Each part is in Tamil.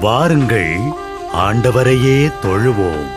வாருங்கள், ஆண்டவரையே தொழுவோம்.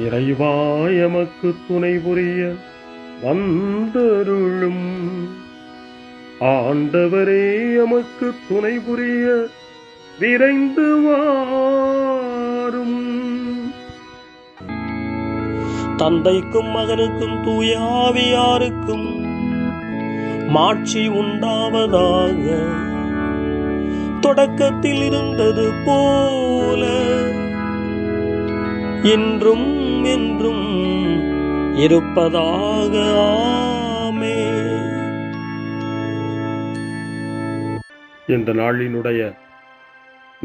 இறைவா எமக்கு துணை புரிய வந்தருளும். ஆண்டவரே எமக்கு துணை புரிய விரைந்து வாரும். தந்தைக்கும் மகனுக்கும் தூய ஆவியாருக்கும் மாட்சி உண்டாவதாக. தொடக்கத்தில் இருந்தது போல இன்றும் என்றும் இருப்பதாக. ஆமென். இந்த நாளினுடைய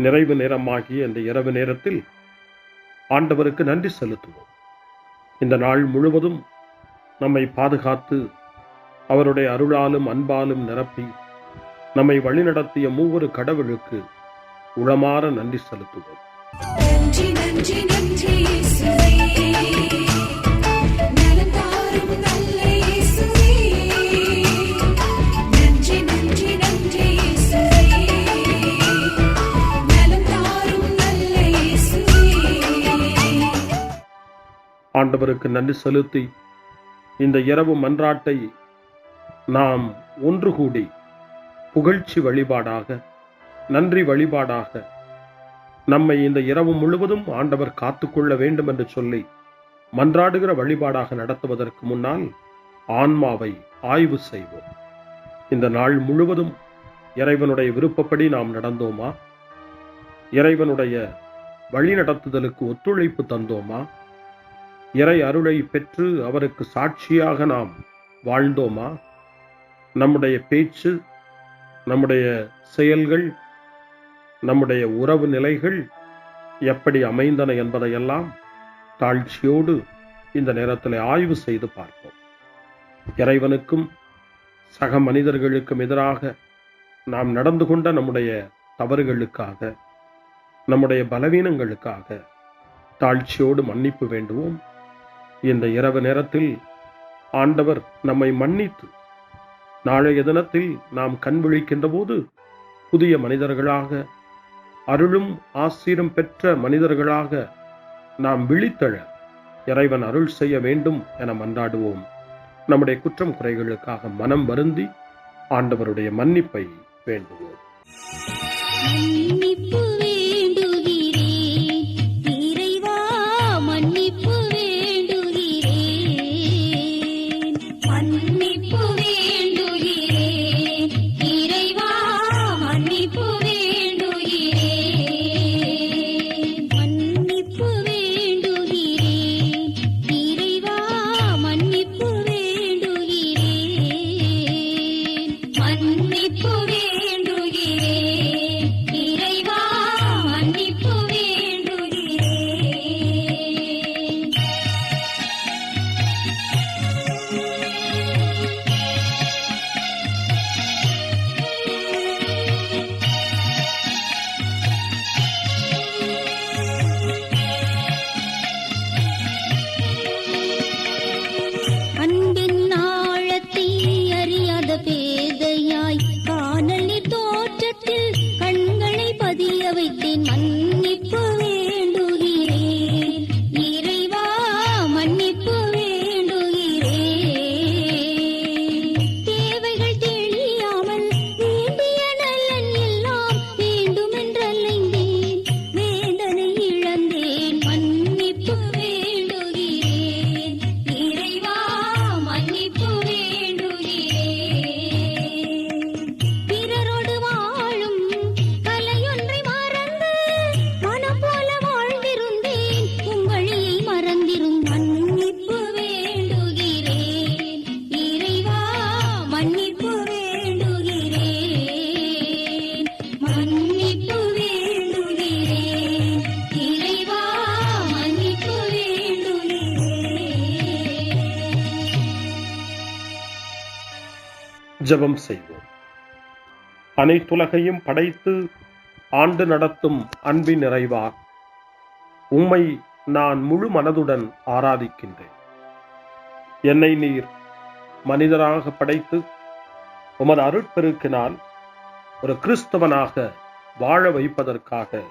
நிறைவு நேரமாகிய இந்த இரவு நேரத்தில் ஆண்டவருக்கு நன்றி செலுத்துவோம். இந்த நாள் முழுவதும் நம்மை பாதுகாத்து அவருடைய அருளாலும் அன்பாலும் நிரப்பி நம்மை வழிநடத்திய மூவொரு கடவுளுக்கு உளமாற நன்றி செலுத்துவோம். நன்றி நன்றி நன்றி இயேசுவே, நலம் தாரும் நல்ல இயேசுவே. நன்றி நன்றி நன்றி இயேசுவே, நலம் தாரும் நல்ல இயேசுவே. ஆண்டவருக்கு நன்றி செலுத்தி இந்த இரவு மன்றாட்டை நாம் ஒன்று கூடி புகழ்ச்சி வழிபாடாக, நன்றி வழிபாடாக நம்மை இந்த இரவு முழுவதும் ஆண்டவர் காத்துக்கொள்ள வேண்டும் என்று சொல்லி மன்றாடுகிற வழிபாடாக நடத்துவதற்கு முன்னால் ஆன்மாவை ஆய்வு செய்வோம். இந்த நாள் முழுவதும் இறைவனுடைய விருப்பப்படி நாம் நடந்தோமா? இறைவனுடைய வழி நடத்துதலுக்கு ஒத்துழைப்பு தந்தோமா? இறை அருளை பெற்று அவருக்கு சாட்சியாக நாம் வாழ்ந்தோமா? நம்முடைய பேச்சு, நம்முடைய செயல்கள், நம்முடைய உறவு நிலைகள் எப்படி அமைந்தன என்பதையெல்லாம் தாழ்ச்சியோடு இந்த நேரத்தில் ஆய்வு செய்து பார்ப்போம். இறைவனுக்கும் சக மனிதர்களுக்கும் எதிராக நாம் நடந்து கொண்ட நம்முடைய தவறுகளுக்காக, நம்முடைய பலவீனங்களுக்காக தாழ்ச்சியோடு மன்னிப்பு வேண்டுவோம். இந்த இரவு நேரத்தில் ஆண்டவர் நம்மை மன்னித்து நாளைய தினத்தில் நாம் கண் விழிக்கின்ற போது புதிய மனிதர்களாக, அருளும் ஆசீரும் பெற்ற மனிதர்களாக நாம் விழித்தெழ இறைவன் அருள் செய்ய வேண்டும் என மன்றாடுவோம். நம்முடைய குற்றம் குறைகளுக்காக மனம் வருந்தி ஆண்டவருடைய மன்னிப்பை வேண்டுவோம். மன்னிப்பு வேண்டுகிறேன் இறைவா, மன்னிப்பு வேண்டுகிறேன். மன்னிப்பு வேண்டுகிறேன் இறைவா, மன்னிப்பு வேண்டுகிறேன். மன்னிப்பு வேண்டுகிறேன் இறைவா மன்னிப்பு வேண்டுகிறேன் தேவைகள் தெரியாமல் வேண்டிய நலன் எல்லாம் வேண்டுமென்றலைந்தேன் வேதனை இழந்தேன் மன்னிப்பு வேண்டுகிறேன் இறைவா மன்னிப்பு வேண்டுகிறேன் பிறரோடு வாழும் கலையொன்றை மறந்து மனம் போல வாழ்ந்திருந்தேன் உங்களியை மறந்திரும் மன்னிப்பு வேண்டுகிறேன் இறைவா மன்னிப்பு வேண்டுகிறேன் மன்னிப்பு வேண்டுகிறேன் இறைவா மன்னிப்பு வேண்டுகிறேன். ஜெபம் செய்வோம். அனைத்துலகையும் படைத்து ஆண்டு நடத்தும் அன்பின் நிறைவா, உம்மை நான் முழு மனதுடன் ஆராதிக்கின்றேன். என்னை நீர் மனிதராக படைத்து உமது அருட்பெருக்கினால் ஒரு கிறிஸ்தவனாக வாழ வைப்பதற்காக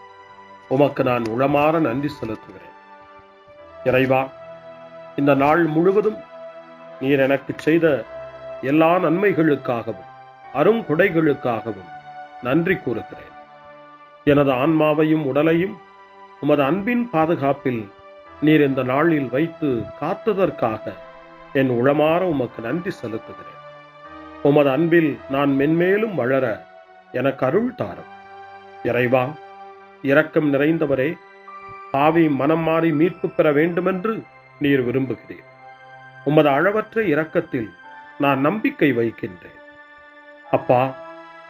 உமக்கு நான் உளமாற நன்றி செலுத்துகிறேன். இறைவா, இந்த நாள் முழுவதும் நீர் எனக்கு செய்த எல்லா நன்மைகளுக்காகவும் அருங்கொடைகளுக்காகவும் நன்றி கூறுகிறேன். எனது ஆன்மாவையும் உடலையும் உமது அன்பின் பாதுகாப்பில் நீர் இந்த நாளில் வைத்து காத்ததற்காக என் உளமாற உமக்கு நன்றி செலுத்துகிறேன். உமது அன்பில் நான் மென்மேலும் வளர எனக்கு அருள் தாரும். இறைவா, இரக்கம் நிறைந்தவரே, பாவி மனம் மாறி மீட்பு பெற வேண்டுமென்று நீர் விரும்புகிறீர். உமது அளவற்ற இரக்கத்தில் நான் நம்பிக்கை வைக்கின்றேன். அப்பா,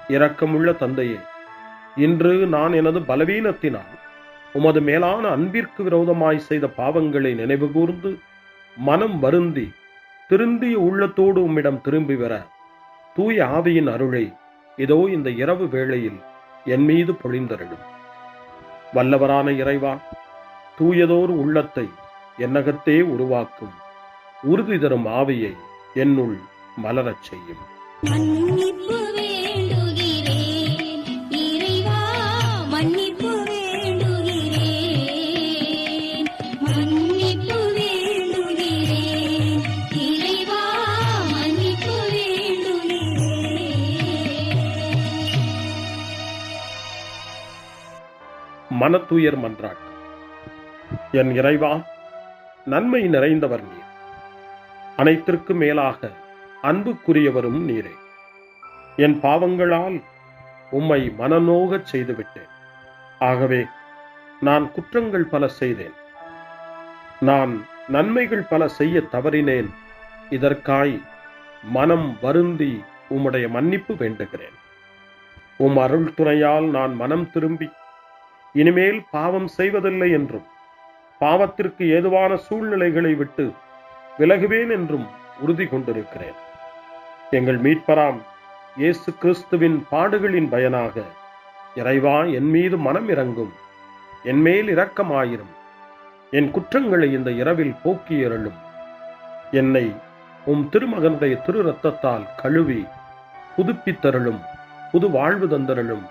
இரக்கமுள்ள தந்தையே, இன்று நான் எனது பலவீனத்தினால் உமது மேலான அன்பிற்கு விரோதமாய் செய்த பாவங்களை நினைவு கூர்ந்து மனம் வருந்தி திருந்திய உள்ளத்தோடு உம்மிடம் திரும்பி வர தூய ஆவியின் அருளை இதோ இந்த இரவு வேளையில் என் மீது பொழிந்தருளும். வல்லவரான இறைவா, தூயதோர் உள்ளத்தை என்னகத்தே உருவாக்கும் உறுதி தரும் ஆவியை என்னுள் மலரச் செய்யும். மன்னிப்பு வேண்டுகிறேன் இறைவா மன்னிப்பு வேண்டுகிறேன் மன்னிப்பு வேண்டுகிறேன் இறைவா மன்னிப்பு வேண்டுகிறேன். மனத்துயர் மன்றாட்டு. என் இறைவா, நன்மை நிறைந்தவர் நீர், அனைத்திற்கு மேலாக அன்புக்குரியவரும் நீரே. என் பாவங்களால் உம்மை மனநோகச் செய்துவிட்டேன். ஆகவே நான் குற்றங்கள் பல செய்தேன். நான் நன்மைகள் பல செய்ய தவறினேன். இதற்காய் மனம் வருந்தி உம்முடைய மன்னிப்பு வேண்டுகிறேன். உம் அருள் துணையால் நான் மனம் திரும்பி இனிமேல் பாவம் செய்வதில்லை என்றும் பாவத்திற்கு ஏதுவான சூழ்நிலைகளை விட்டு விலகுவேன் என்றும் உறுதி கொண்டிருக்கிறேன். எங்கள் மீட்பராம் இயேசு கிறிஸ்துவின் பாடுகளின் பயனாக இறைவா, என் மீது மனம் இறங்கும், என் மேல் இரக்கமாயிரும். என் குற்றங்களை இந்த இரவில் போக்கி அருளும். என்னை உம் திருமகனுடைய திரு இரத்தத்தால் கழுவி புதுப்பித்தருளும், புது வாழ்வு தந்தருளும்.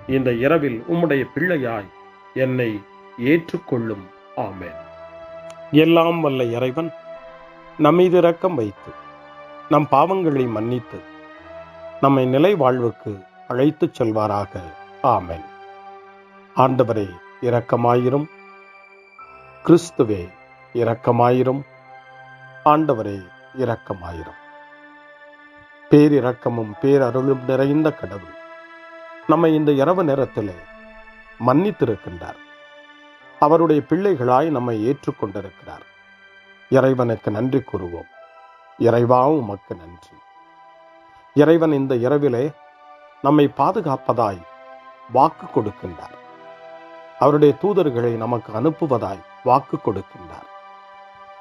இந்த இரவில் உம்முடைய பிள்ளையாய் என்னை ஏற்றுக்கொள்ளும். ஆமென். எல்லாம் வல்ல இறைவன் நம்மீது இரக்கம் வைத்து நம் பாவங்களை மன்னித்து நம்மை நிலை வாழ்வுக்கு அழைத்துச் செல்வாராக. ஆமென். ஆண்டவரே இரக்கமாயிரும். கிறிஸ்துவே இரக்கமாயிரும். ஆண்டவரே இரக்கமாயிரும். பேரிரக்கமும் பேரருளும் நிறைந்த கடவுள் நம்மை இந்த இரவு நேரத்திலே மன்னித்திருக்கின்றார். அவருடைய பிள்ளைகளாய் நம்மை ஏற்றுக்கொண்டிருக்கிறார். இறைவனுக்கு நன்றி கூறுவோம். இறைவா, உமக்கு நன்றி. இறைவன் இந்த இரவிலே நம்மை பாதுகாப்பதாய் வாக்கு கொடுக்கின்றார். அவருடைய தூதர்களை நமக்கு அனுப்புவதாய் வாக்கு கொடுக்கின்றார்.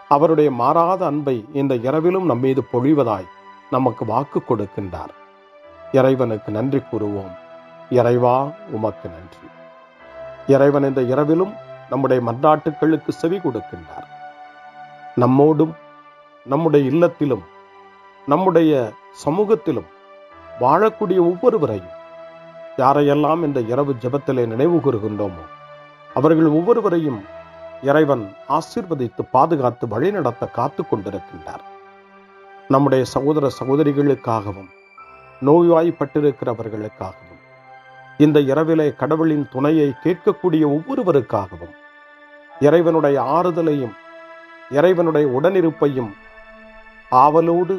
அவருடைய மாறாத அன்பை இந்த இரவிலும் நம்மீது பொழிவதாய் நமக்கு வாக்கு கொடுக்கின்றார். இறைவனுக்கு நன்றி கூறுவோம். இறைவா, உமக்கு நன்றி. இறைவன் இந்த இரவிலும் நம்முடைய மன்றாட்டுக்களுக்கு செவி கொடுக்கின்றார். நம்மோடும் நம்முடைய இல்லத்திலும் நம்முடைய சமூகத்திலும் வாழக்கூடிய ஒவ்வொருவரையும் யாரையெல்லாம் இந்த இரவு ஜெபத்திலே நினைவு கூறுகின்றோமோ அவர்கள் ஒவ்வொருவரையும் இறைவன் ஆசீர்வதித்து பாதுகாத்து வழிநடத்த காத்து கொண்டிருக்கின்றார். நம்முடைய சகோதர சகோதரிகளுக்காகவும் நோய்வாய்ப்பட்டிருக்கிறவர்களுக்காகவும் இந்த இரவிலே கடவுளின் துணையை கேட்கக்கூடிய ஒவ்வொருவருக்காகவும் இறைவனுடைய ஆறுதலையும் இறைவனுடைய உடனிருப்பையும் ஆவலோடு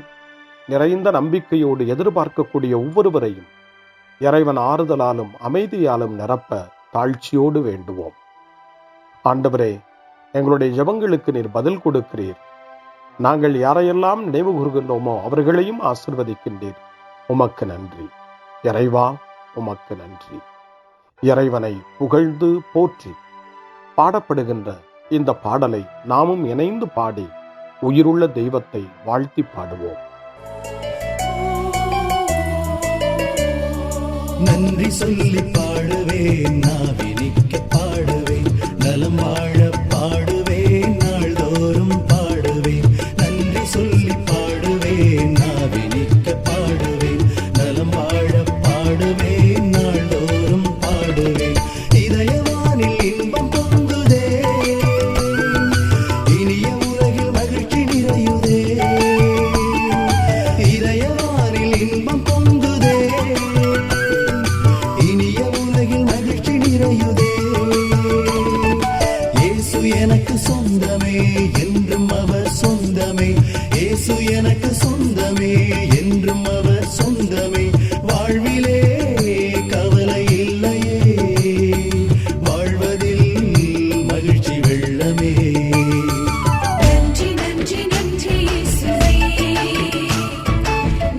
நிறைந்த நம்பிக்கையோடு எதிர்பார்க்கக்கூடிய ஒவ்வொருவரையும் இறைவன் ஆறுதலாலும் அமைதியாலும் நிரப்ப தாழ்ச்சியோடு வேண்டுவோம். ஆண்டவரே, எங்களுடைய ஜெபங்களுக்கு நீர் பதில் கொடுக்கிறீர். நாங்கள் யாரையெல்லாம் நினைவு கூறுகின்றோமோ அவர்களையும் ஆசீர்வதிக்கின்றீர். உமக்கு நன்றி. இறைவா, உமக்கு நன்றி. இறைவனை புகழ்ந்து போற்றி பாடப்படுகின்ற இந்த பாடலை நாமும் இணைந்து பாடி உயிருள்ள தெய்வத்தை வாழ்த்தி பாடுவோம். நன்றி சொல்லி பாடுவேன், நாவினிக்க பாடுவேன், நலம் வாழ பாடுவேன், நாள்தோறும் பாடுவேன். நன்றி சொல்லி பாடுவேன், நாவினிக்க பாடுவேன், நலம் வாழ பாடுவேன், நாள்தோறும் பாடுவேன். இதயவானில் இன்பம் பொங்குதே, இனிய உலகில் மகிழ்ச்சி நிறையுதே. இதயவானில் இன்பம் பொங்குதே, இனிய உலகில் மகிழ்ச்சி நிறையுதே. இயேசு எனக்கு சொந்தமே, என்றும் அவர் சொந்தமே. இயேசு எனக்கு சொந்தமே, என்றும் அவர் சொந்தமே. வாழ்விலே கவலை இல்லையே, வாழ்வதில் மகிழ்ச்சி வெள்ளமே. நன்றி நன்றி நன்றி இயேசுவே,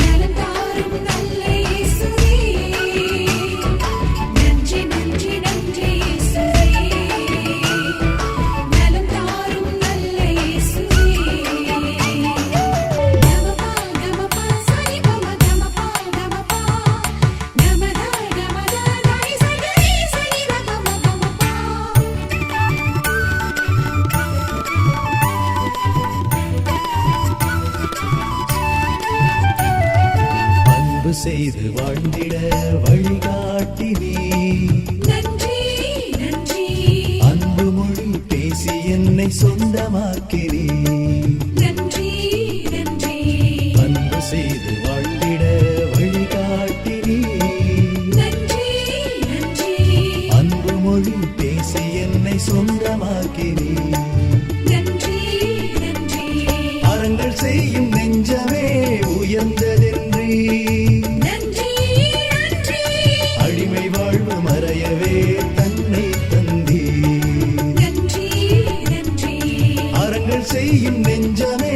நலம் தாரும் நல்ல இயேசுவே. நன்றி நன்றி நன்றி இயேசுவே, நலம் தாரும் நல்ல இயேசுவே. கமபா கமபா சரி கமபா கமபா கமதா கமதா தாய் சரி சரி கமபா. அன்பு செய்து வாழ்ந்திட வழிகாட்டி நீ, நன்றி நன்றி அன்பு மொழி பேசி என்னை சொந்தமாக்கி நீ. நன்றி நன்றி அன்பு செய்து வாழ்ந்திட வழிகாட்டி நீ, நன்றி நன்றி அன்பு மொழி பேசி என்னை சொந்தமாக்கி நீ. நன்றி நன்றி அறங்கள் செய்யும் நெஞ்சமே உயர்ந்ததென்றி, நன்றி நன்றி அடிமை வாழ்வு மறையவே தன்னை தந்தி. நன்றி நன்றி அறங்கள் செய்யும் நெஞ்சமே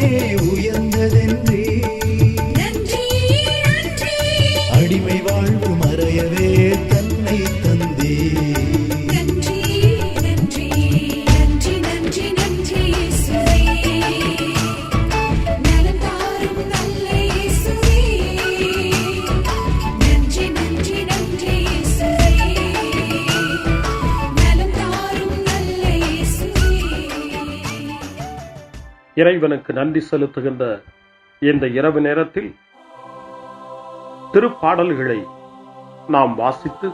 உயர்ந்ததென்றி, நன்றி நன்றி அடிமை வாழ்வு மறையவே தன்னை தந்தி. நன்றி நன்றி நன்றி நன்றி நன்றி இயேசுவே, நலம் தாரும் நல்ல இயேசுவே. நன்றி நன்றி நன்றி இயேசுவே, நலம் தாரும் நல்ல இயேசுவே. இறைவனுக்கு நன்றி செலுத்துகின்ற இந்த இரவு நேரத்தில் திருப்பாடல்களை நாம் வாசித்து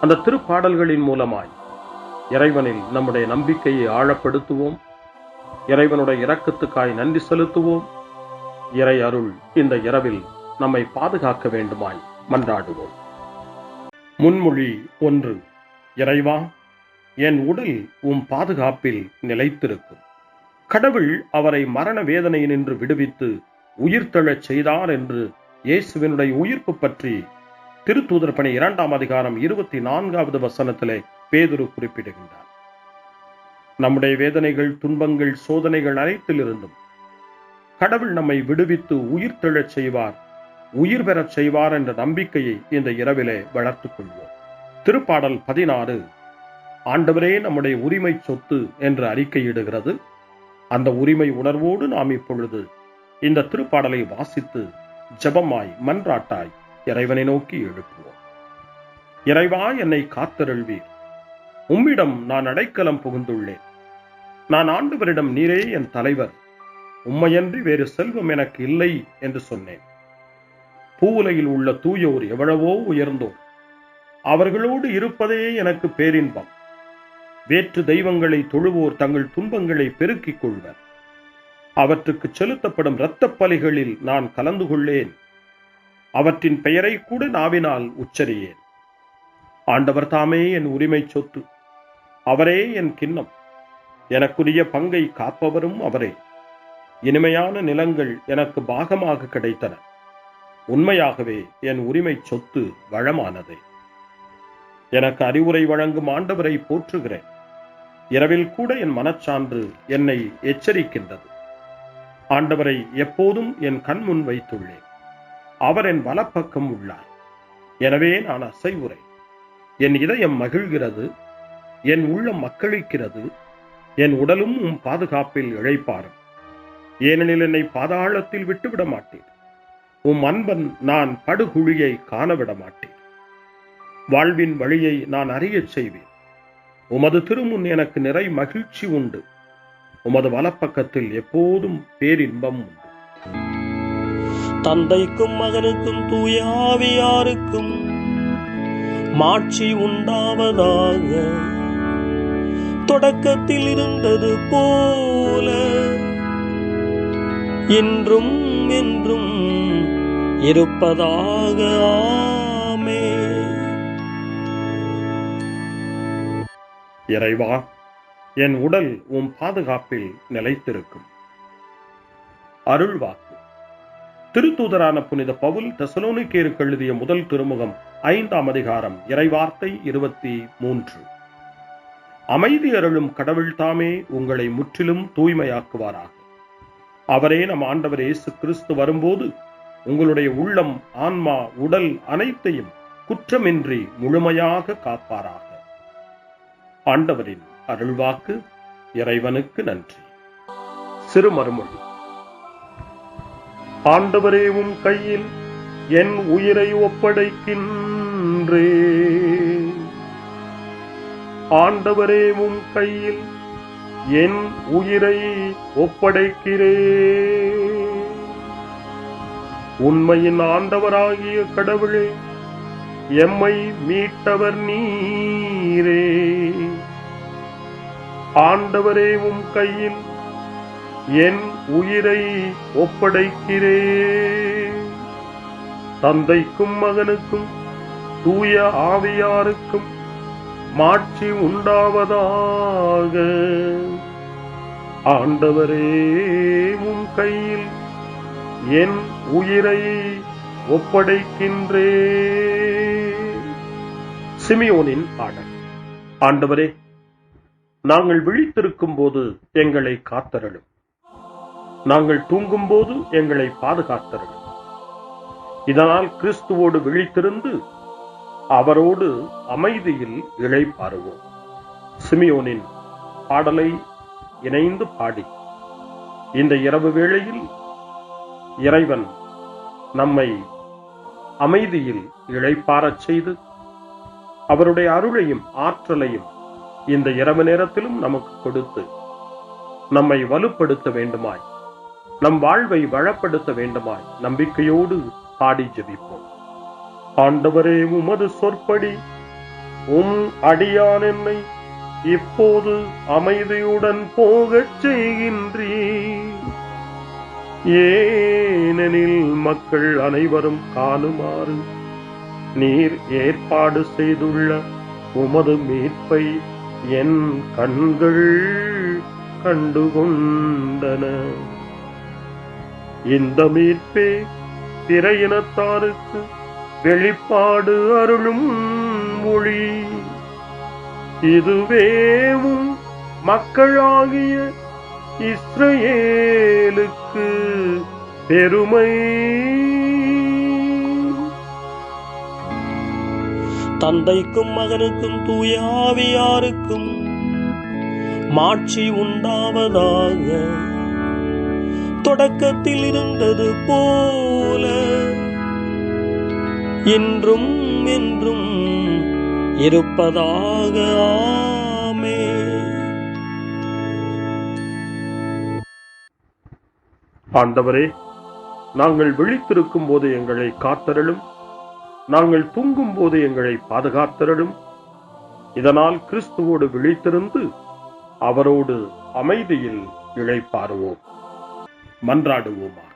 அந்த திருப்பாடல்களின் மூலமாய் இறைவனில் நம்முடைய நம்பிக்கையை ஆழப்படுத்துவோம். இறைவனுடைய இரக்கத்துக்காய் நன்றி செலுத்துவோம். இறை அருள் இந்த இரவில் நம்மை பாதுகாக்க வேண்டுமாய் மன்றாடுவோம். முன்மொழி 1. இறைவா, என் உடல் உம் பாதுகாப்பில் நிலைத்திருக்கும். கடவுள் அவரை மரண வேதனையினின்று விடுவித்து உயிர்த்தெழச் செய்தார் என்று இயேசுவினுடைய உயிர்ப்பு பற்றி திருத்தூதர் பணி 2ஆம் அதிகாரம் 24வது வசனத்திலே பேதுரு குறிப்பிடுகின்றார். நம்முடைய வேதனைகள், துன்பங்கள், சோதனைகள் அனைத்திலிருந்தும் கடவுள் நம்மை விடுவித்து உயிர்த்தெழச் செய்வார், உயிர் பெறச் செய்வார் என்ற நம்பிக்கையை இந்த இரவிலே வளர்த்துக் கொள்வோம். திருப்பாடல் 16 ஆண்டவரே நம்முடைய உரிமை சொத்து என்று அறிக்கையிடுகிறது. அந்த உரிமை உணர்வோடு நாம் இப்பொழுது இந்த திருப்பாடலை வாசித்து ஜெபமாய் மன்றாட்டாய் இறைவனை நோக்கி எழுப்புவோம். இறைவா, என்னை காத்தருள்வீர். உம்மிடம் நான் அடைக்கலம் புகுந்துள்ளேன். நான் ஆண்டவரிடம் நீரே என் தலைவர், உம்மையன்றி வேறு செல்வம் எனக்கு இல்லை என்று சொன்னேன். பூவுலகில் உள்ள தூயோர் எவ்வளவோ உயர்ந்தோர், அவர்களோடு இருப்பதே எனக்கு பேரின்பம். வேற்று தெய்வங்களை தொழுவோர் தங்கள் துன்பங்களை பெருக்கிக் கொள்வர். அவற்றுக்கு செலுத்தப்படும் இரத்தப் பலிகளில் நான் கலந்து கொள்ளேன். அவற்றின் பெயரை கூட நாவினால் உச்சரியேன். ஆண்டவர் தாமே என் உரிமை சொத்து, அவரே என் கிண்ணம், எனக்குரிய பங்கை காப்பவரும் அவரே. இனிமையான நிலங்கள் எனக்கு பாகமாக கிடைத்தன. உண்மையாகவே என் உரிமை சொத்து வளமானதே. எனக்கு அறிவுரை வழங்கும் ஆண்டவரை போற்றுகிறேன். இரவில் கூட என் மனச்சான்று என்னை எச்சரிக்கின்றது. ஆண்டவரை எப்போதும் என் கண் முன் வைத்துள்ளேன். அவர் என் வலப்பக்கம் உள்ளார். எனவே நான் அசைவுறேன். என் இதயம் மகிழ்கிறது, என் உள்ளம் மக்களிக்கிறது, என் உடலும் உம் பாதுகாப்பில் இழைப்பாரும். ஏனெனில் என்னை பாதாளத்தில் விட்டுவிட மாட்டேன். உம் அன்பன் நான் படுகுழியை காணவிட மாட்டேன். வாழ்வின் வழியை நான் அறியச் செய்வேன். உமது திருமுன் எனக்கு நிறை மகிழ்ச்சி உண்டு. உமது வலப்பக்கத்தில் எப்போதும் பேரின்பம் உண்டு. தந்தைக்கும் மகனுக்கும் தூய ஆவியாருக்கும் மாட்சி உண்டாவதாக. தொடக்கத்தில் இருந்தது போல இன்றும் என்றும் இருப்பதாக. ஆமென். இறைவா, என் உடல் உம் பாதுகாப்பில் நிலைத்திருக்கும். அருள்வாக்கு. திருத்தூதரான புனித பவுல் தெசலோனிக்கேயருக்கு எழுதிய முதல் திருமுகம் 5ஆம் அதிகாரம் இறைவார்த்தை 23. அமைதி அருளும் கடவுள் தாமே உங்களை முற்றிலும் தூய்மையாக்குவாராக. அவரே நம் ஆண்டவர் இயேசு கிறிஸ்து வரும்போது உங்களுடைய உள்ளம், ஆன்மா, உடல் அனைத்தையும் குற்றமின்றி முழுமையாக காப்பாராக. ஆண்டவரின் அருள்வாக்கு. இறைவனுக்கு நன்றி. சிறுமறுமொழி. ஆண்டவரே, உம் கையில் என் உயிரை ஒப்படைக்கின்றேன். ஆண்டவரே, உம் கையில் என் உயிரை ஒப்படைக்கிறேன். உண்மையின் ஆண்டவராகிய கடவுளே, எம்மை மீட்டவர் நீரே. ஆண்டவரே, உம் கையில் என் உயிரை ஒப்படைக்கிறேன். தந்தைக்கும் மகனுக்கும் தூய ஆவியாருக்கும் மாட்சி உண்டாவதாக. ஆண்டவரே, உம் கையில் என் உயிரை ஒப்படைக்கின்றேன். சிமியோனின் பாடல். ஆண்டவரே, நாங்கள் விழித்திருக்கும் போது எங்களை காத்தருளும். நாங்கள் தூங்கும் போது எங்களை பாதுகாத்தருளும். இதனால் கிறிஸ்துவோடு விழித்திருந்து அவரோடு அமைதியில் இளைப்பாறுவோம். சிமியோனின் பாடலை இணைந்து பாடி இந்த இரவு வேளையில் இறைவன் நம்மை அமைதியில் இளைப்பாறச் செய்து அவருடைய அருளையும் ஆற்றலையும் இந்த இரவு நேரத்திலும் நமக்கு கொடுத்து நம்மை வலுப்படுத்த வேண்டுமாய், நம் வாழ்வை வளப்படுத்த வேண்டுமாய் நம்பிக்கையோடு பாடி ஜெபிப்போம். ஆண்டவரே, உமது சொற்படி உம் அடியான் என்னை இப்போது அமைதியுடன் போகச் செய்கின்றீர். ஏனெனில் மக்கள் அனைவரும் காணுமாறு நீர் ஏற்பாடு செய்துள்ள உமது மீட்பை என் கண்கள் கண்டுகொண்டன. இந்த மீட்பே பிற இனத்தாருக்கு வெளிப்பாடு அருளும் மொழி. இதுவேவும் மக்களாகிய இஸ்ரவேலுக்கு பெருமை. தந்தைக்கும் மகனுக்கும் தூய ஆவியாருக்கும் மாட்சி உண்டாவதாக. தொடக்கத்தில் இருந்தது போல இன்றும் என்றும் இருப்பதாக. ஆமென். ஆண்டவரே, நாங்கள் விழித்திருக்கும் போது எங்களை காத்தருளும். நாங்கள் தூங்கும் போது எங்களை பாதுகாத்தருளும். இதனால் கிறிஸ்துவோடு விழித்திருந்து அவரோடு அமைதியில் இளைப்பாறுவோம். மன்றாடுவோமாக.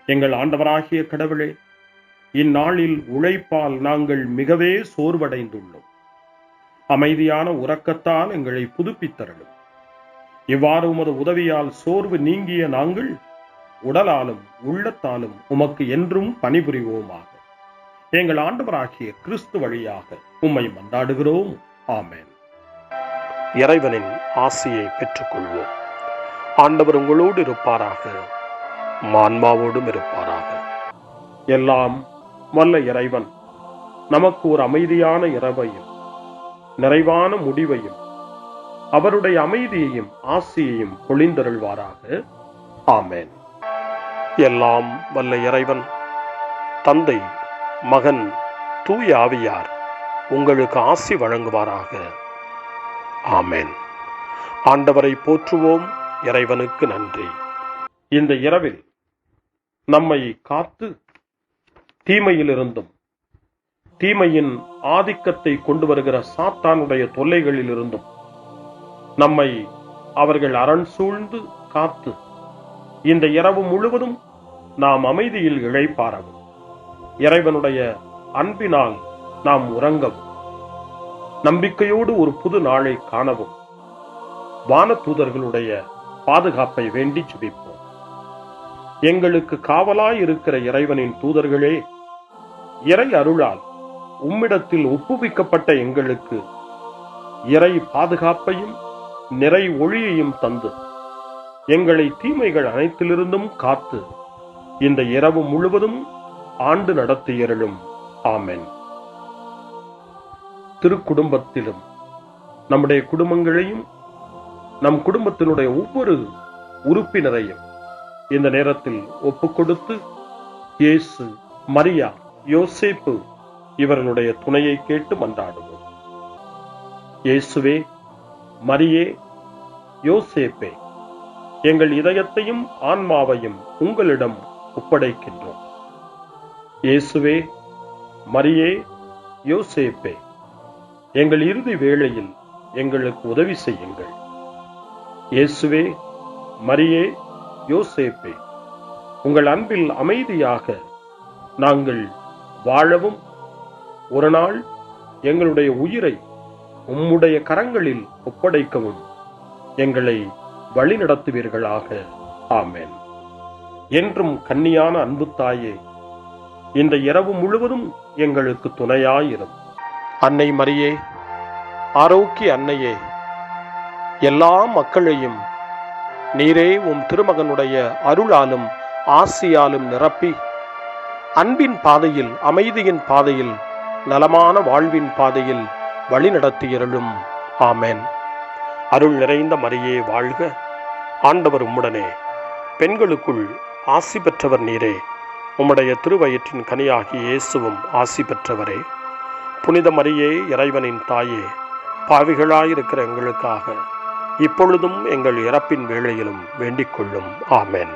எங்கள் ஆண்டவராகிய கடவுளே, இந்நாளில் உழைப்பால் நாங்கள் மிகவே சோர்வடைந்துள்ளோம். அமைதியான உறக்கத்தால் எங்களை புதுப்பித்தருளும். இவ்வாறு உமது உதவியால் சோர்வு நீங்கிய நாங்கள் உடலாலும் உள்ளத்தாலும் உமக்கு என்றும் பணிபுரிவோமாக. எங்கள் ஆண்டவராகிய கிறிஸ்து வழியாக உம்மை மன்றாடுகிறோம். ஆமென். இறைவனின் ஆசியை பெற்றுக்கொள்வோம். ஆண்டவர் உங்களோடு இருப்பாராக, ஆன்மாவோடும் இருப்பாராக. எல்லாம் வல்ல இறைவன் நமக்கு ஒரு அமைதியான இரவையும் நிறைவான முடிவையும் அவருடைய அமைதியையும் ஆசியையும் பொழிந்தருள்வாராக. ஆமென். எல்லாம் வல்ல இறைவன் தந்தை, மகன், தூய ஆவியார் உங்களுக்கு ஆசி வழங்குவாராக. ஆமென். ஆண்டவரை போற்றுவோம். இறைவனுக்கு நன்றி. இந்த இரவில் நம்மை காத்து தீமையிலிருந்தும் தீமையின் ஆதிக்கத்தை கொண்டு வருகிற சாத்தானுடைய தொல்லைகளிலிருந்தும் நம்மை அவர்கள் அரண் சூழ்ந்து காத்து இந்த இரவு முழுவதும் நாம் அமைதியில் இளைப்பாறவும், இறைவனுடைய அன்பினால் நாம் உறங்கவும், நம்பிக்கையோடு ஒரு புது நாளை காணவும் வானதூதர்களுடைய பாதுகாப்பை வேண்டி ஜெபிப்போம். எங்களுக்கு காவலாய் இருக்கிற இறைவனின் தூதர்களே, இறை அருளால் உம்மிடத்தில் ஒப்புவிக்கப்பட்ட எங்களுக்கு இறை பாதுகாப்பையும் நிறை ஒளியையும் தந்து எங்களை தீமைகள் அனைத்திலிருந்தும் காத்து இந்த இரவு முழுவதும் ஆண்டு நடத்தியருளும். ஆமென். திருக்குடும்பத்திலும் நம்முடைய குடும்பங்களையும் நம் குடும்பத்தினுடைய ஒவ்வொரு உறுப்பினரையும் இந்த நேரத்தில் ஒப்புக்கொடுத்து இயேசு, மரியா, யோசேப்பு இவர்களுடைய துணையை கேட்டு மன்றாடுவோம். இயேசுவே, மரியே, யோசேப்பே, எங்கள் இதயத்தையும் ஆன்மாவையும் உங்களிடம் ஒப்படைக்கின்றோம். இயேசுவே, மரியே, யோசேப்பே, எங்கள் இறுதி வேளையில் எங்களுக்கு உதவி செய்யுங்கள். இயேசுவே, மரியே, யோசேப்பே, உங்கள் அன்பில் அமைதியாக நாங்கள் வாழவும் ஒரு நாள் எங்களுடைய உயிரை உம்முடைய கரங்களில் ஒப்படைக்கவும் எங்களை வழிநடத்துவீர்களாக. ஆமென். என்றும் கன்னியான அன்பு தாயே, இந்த இரவு முழுவதும் எங்களுக்கு துணையாயிரும். அன்னை மரியே, ஆரோக்கிய அன்னையே, எல்லா மக்களையும் நீரே உம் திருமகனுடைய அருளாலும் ஆசியாலும் நிரப்பி அன்பின் பாதையில், அமைதியின் பாதையில், நலமான வாழ்வின் பாதையில் வழிநடத்தியருளும். ஆமென். அருள் நிறைந்த மரியே வாழ்க, ஆண்டவர் உம்முடனே, பெண்களுக்குள் ஆசி பெற்றவர் நீரே, உம்முடைய திருவயிற்றின் கனியாகிய இயேசுவும் ஆசி பெற்றவரே. புனித மரியே, இறைவனின் தாயே, பாவிகளாயிருக்கிற எங்களுக்காக இப்பொழுதும் எங்கள் இறப்பின் வேளையிலும் வேண்டிக் கொள்ளும். ஆமென்.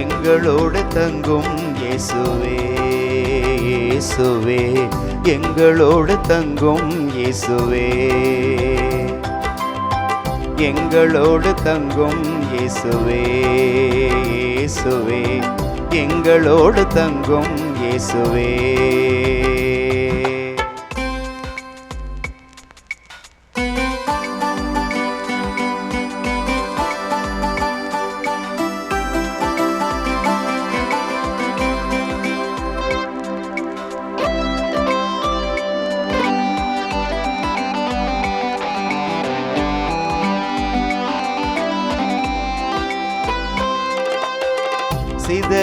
எங்களோடு தங்கும் இயேசுவே, இயேசுவே, எங்களோடு தங்கும் இயேசுவே, எங்களோடு தங்கும் இயேசுவே, இயேசுவே, எங்களோடு தங்கும் இயேசுவே.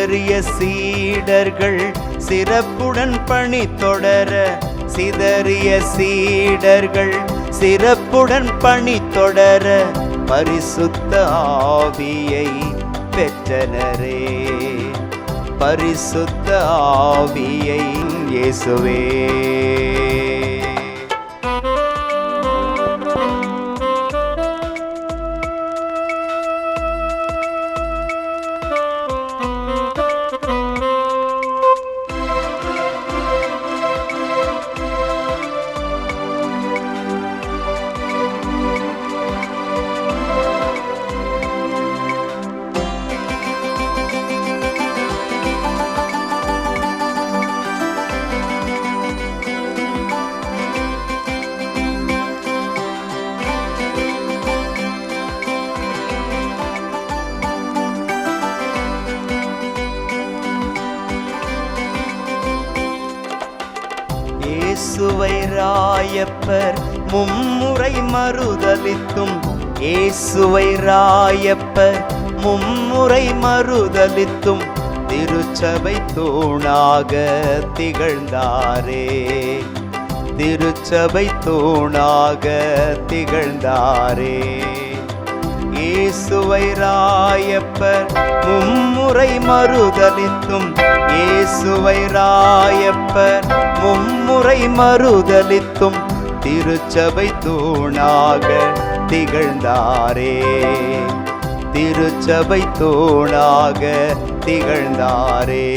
சிதறிய சீடர்கள் சிறப்புடன் பணி தொடர, சிதறிய சீடர்கள் சிறப்புடன் பணி தொடர, பரிசுத்த ஆவியை பெற்றனரே, பரிசுத்த ஆவியை இயேசுவே. இயேசுவை ராயப்பர் மும்முறை மறுதலித்தும், இயேசுவை ராயப்பர் மும்முறை மறுதலித்தும், திருச்சபை தூணாக திகழ்ந்தாரே, திருச்சபை தூணாக திகழ்ந்தாரே. இயேசுவை ராயப்பர் மும்முறை மறுதலித்தும், இயேசுவை ராயப்பர் மும்முறை மறுதலித்தும், திருச்சபை தூணாக திகழ்ந்தாரே, திருச்சபை தூணாக திகழ்ந்தாரே.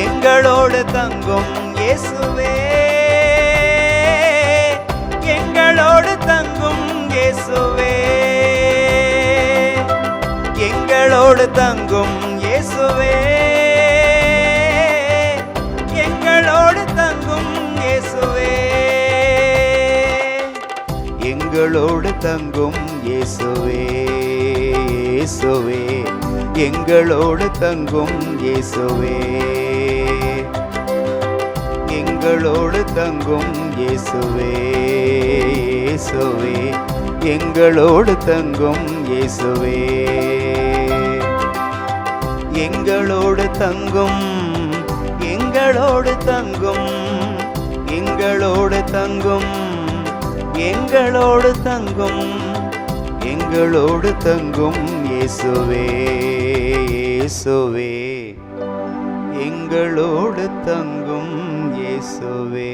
எங்களோடு தங்கும் இயேசுவே, எங்களோடு தங்கும் இயேசுவே, எங்களோடு தங்கும் இயேசுவே, எங்களோடு தங்கும் இயேசுவே, எங்களோடு தங்கும் இயேசுவே, இயேசுவே, எங்களோடு தங்கும் இயேசுவே, எங்களோடு தங்கும் இயேசுவே, இயேசுவே, எங்களோடு தங்கும் இயேசுவே, எங்களோடு தங்கும், எங்களோடு தங்கும், எங்களோடு தங்கும், எங்களோடு தங்கும், எங்களோடு தங்கும் இயேசுவே, இயேசுவே, எங்களோடு தங்கும் இயேசுவே.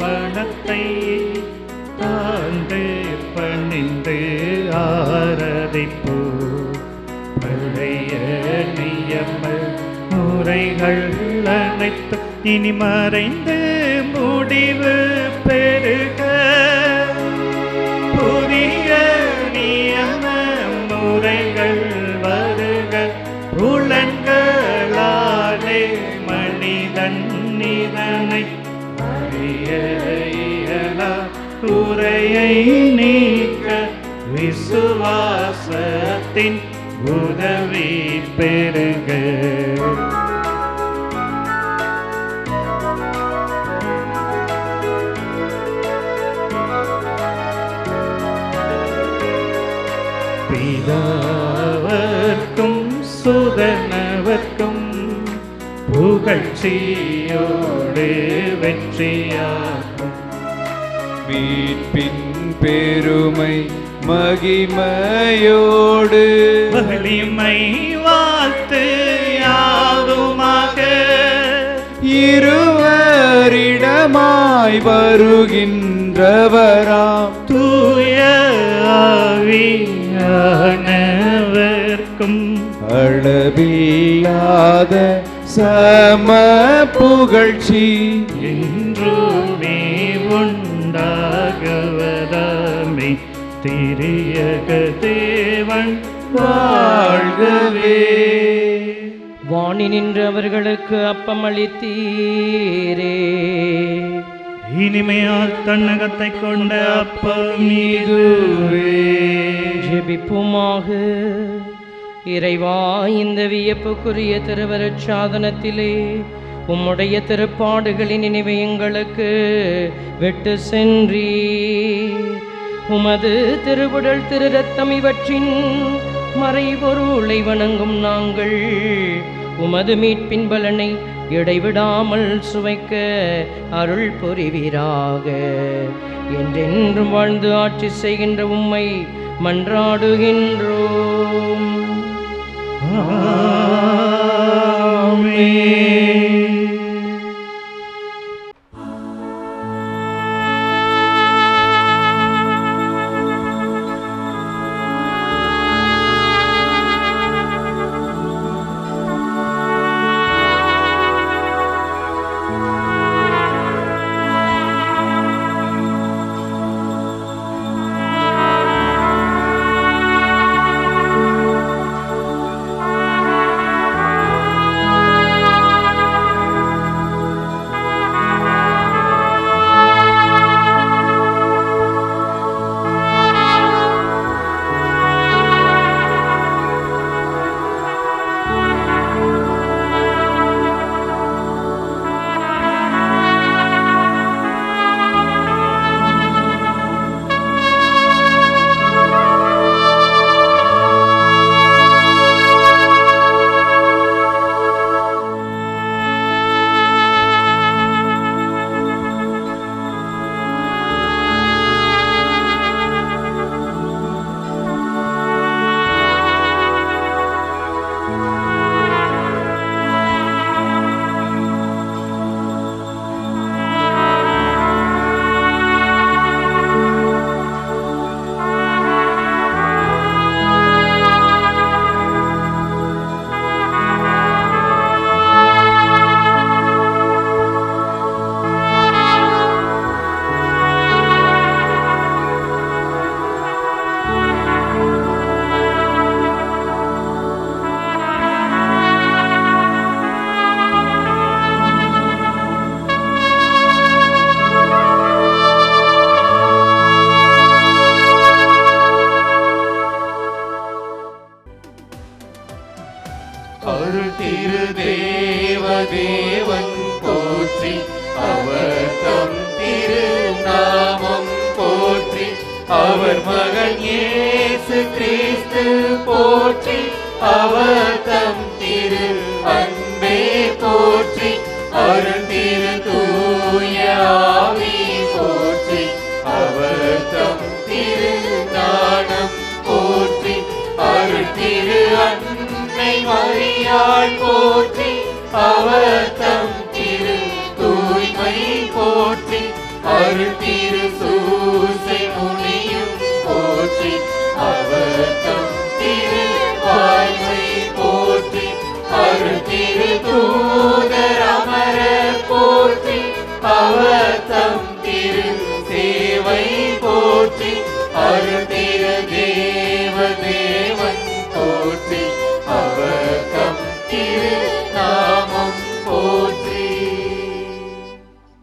மனத்தை தாழ்ந்து பணிந்து ஆராதிப்போ, பழைய நியம முறைகள் அனைத்து இனி மறைந்து முடிவு பெருக, புதிய நியம முறைகள் வருக, புலன்களாலே மனிதன் இதனை குறையை நீக்க விசுவாசத்தின் உதவி பெருக. பிதாவர்க்கும் சுதனவர்க்கும் புகழ்ச்சியோடு வெற்றியாகும், மீட்பின் பெருமை மகிமையோடு வலிமை வாழ்த்து யாதுமாக, இருவரிடமாய் வருகின்றவராம் தூய ஆவியானவர்க்கும் அளவில்லாத சம புகழ்ச்சி என்றுமே உண்டாகுவதாமே, திரியக தேவன் வாழ்கவே. வான் வாணி நின்று அவர்களுக்கு அப்பம் அளித்தீரே. இனிமையால் தன்னகத்தை கொண்ட அப்பம் இதுவே. ஜெபிப்புமாக. இறைவா, இந்த வியப்புக்குரிய திருவருட் சாதனத்திலே உம்முடைய திருப்பாடுகளின் நினைவை எங்களுக்கு விட்டு சென்றீர். உமது திருவுடல் திரு ரத்தம் இவற்றின் மறைபொருளை வணங்கும் நாங்கள் உமது மீட்பின் பலனை இடைவிடாமல் சுவைக்க அருள் புரிவீராக. என்றென்றும் வாழ்ந்து ஆட்சி செய்கின்ற உம்மை மன்றாடுகின்றோம். அருள் திரு தேவன் போற்றி, அவர் தம் திரு நாமம் போற்றி, அவர் மகன் இயேசு கிறிஸ்து போற்றி, அவர் தம் திரு அன்பே போற்றி, அருள் திரு தூய ஆவி போற்றி, அவர் தம் திரு ஞானம் போற்றி, அருள் திரு அன்னை மரியாள் போற்றி, அவர் தம் திரு தூய்மை போற்றி, அருள் திரு சூசை முனியும் போற்றி, அவர் தம் திரு வாய்மை போற்றி, அருள் திரு தூதர் அமரர் போற்றி, அவர் தம் திரு சேவை போற்றி, அருள் திரு